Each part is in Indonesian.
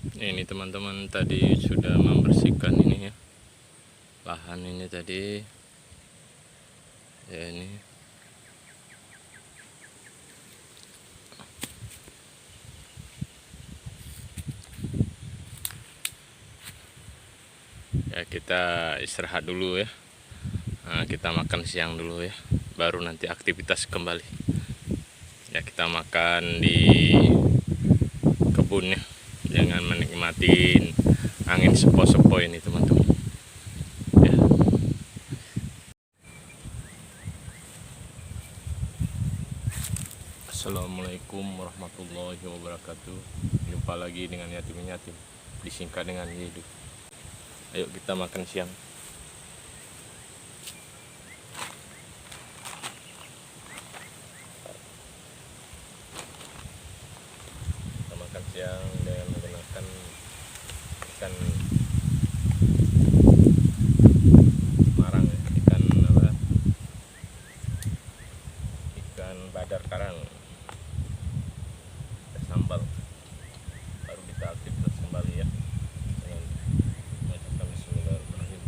Ini teman-teman tadi sudah membersihkan ini ya, lahan ini tadi ya. Ini ya, kita istirahat dulu ya. Nah, kita makan siang dulu ya, baru nanti aktivitas kembali ya. Kita makan di kebun ya, jangan menikmati angin sepo-sepo ini teman-teman ya. Assalamualaikum warahmatullahi wabarakatuh. Jumpa lagi dengan Yatim-Yatim, disingkat dengan Yedu. Ayo kita makan siang. Kita makan siang dengan menggunakan ikan marang ya, ikan apa, ikan badar karang, sambal. Baru kita aktivitas kembali ya, dengan mengucapkan bismillahirrahmanirrahim.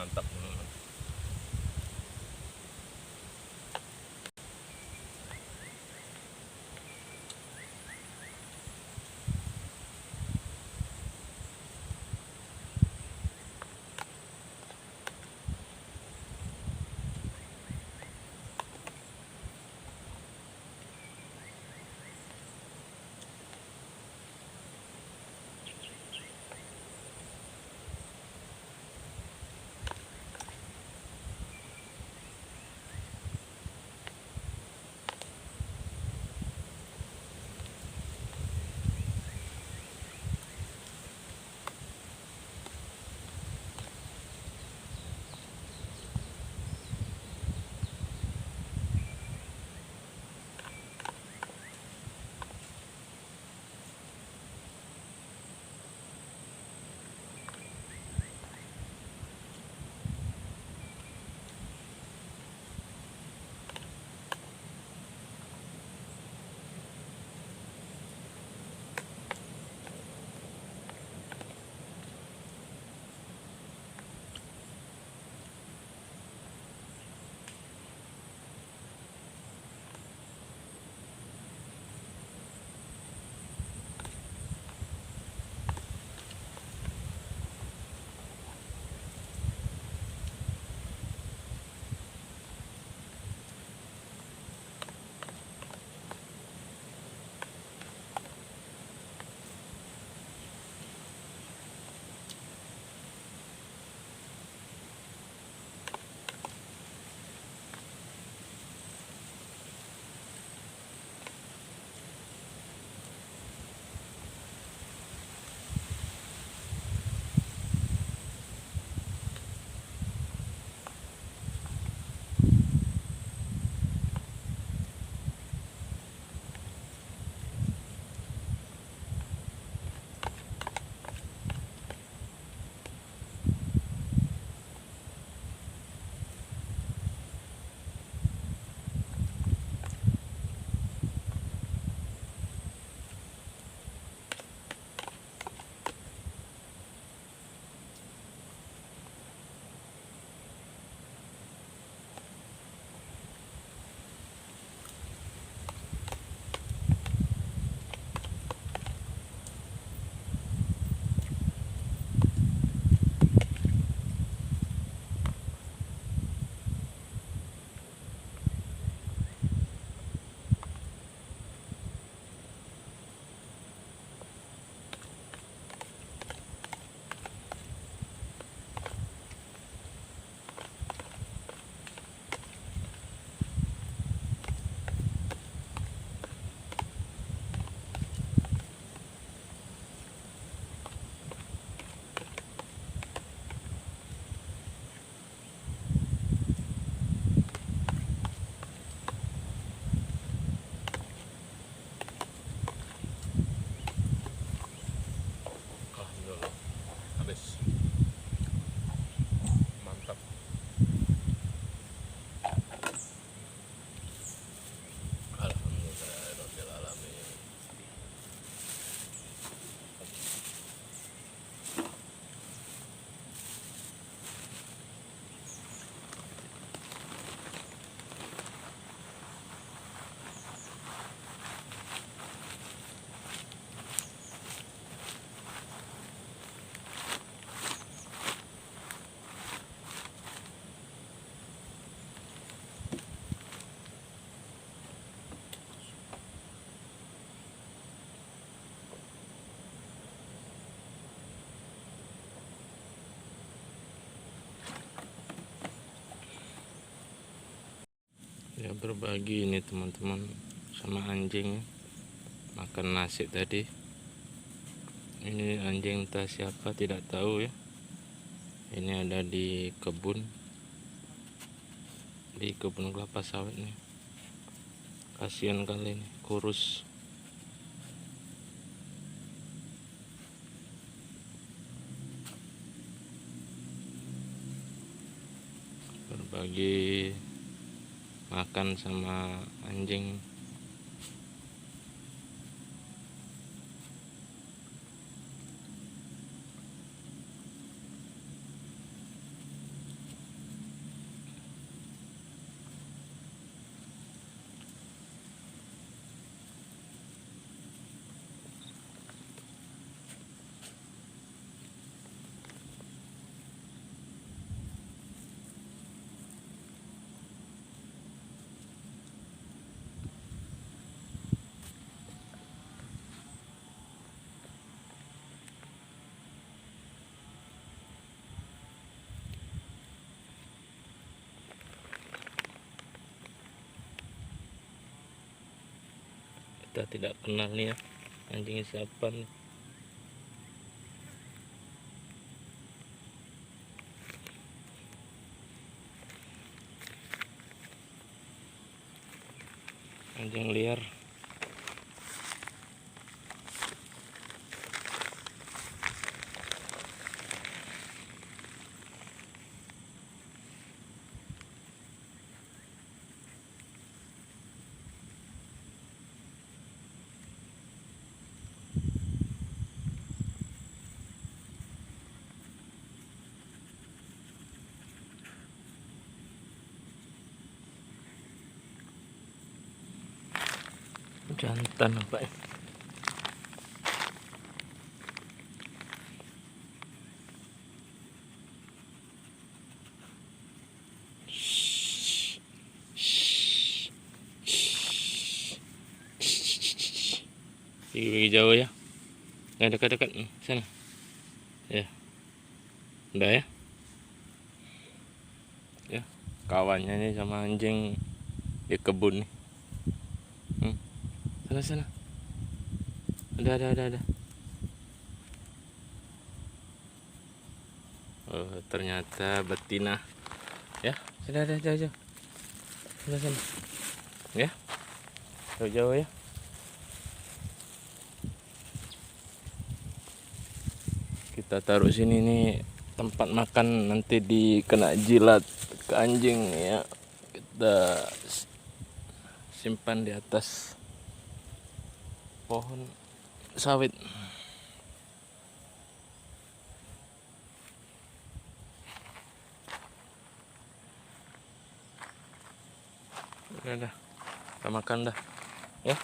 Mantap. Ya, berbagi ini teman-teman sama anjing makan nasi tadi. Ini anjing entah siapa tidak tahu ya. Ini ada di kebun kelapa sawit nih. Kasihan kali ini, kurus. Berbagi makan sama anjing. Kita tidak kenal nih ya, anjing siapa nih. Anjing liar. Jantan apa ya? Pergi jauh ya, nggak dekat-dekat sana ya. Udah ya, ya kawannya nih sama anjing di kebun nih. Sana ada. Oh, ternyata betina ya. Sudah ada jauh sana ya, jauh ya. Kita taruh sini nih, tempat makan nanti dikena jilat ke anjing ya. Kita simpan di atas pohon sawit. Udah, kita makan dah ya.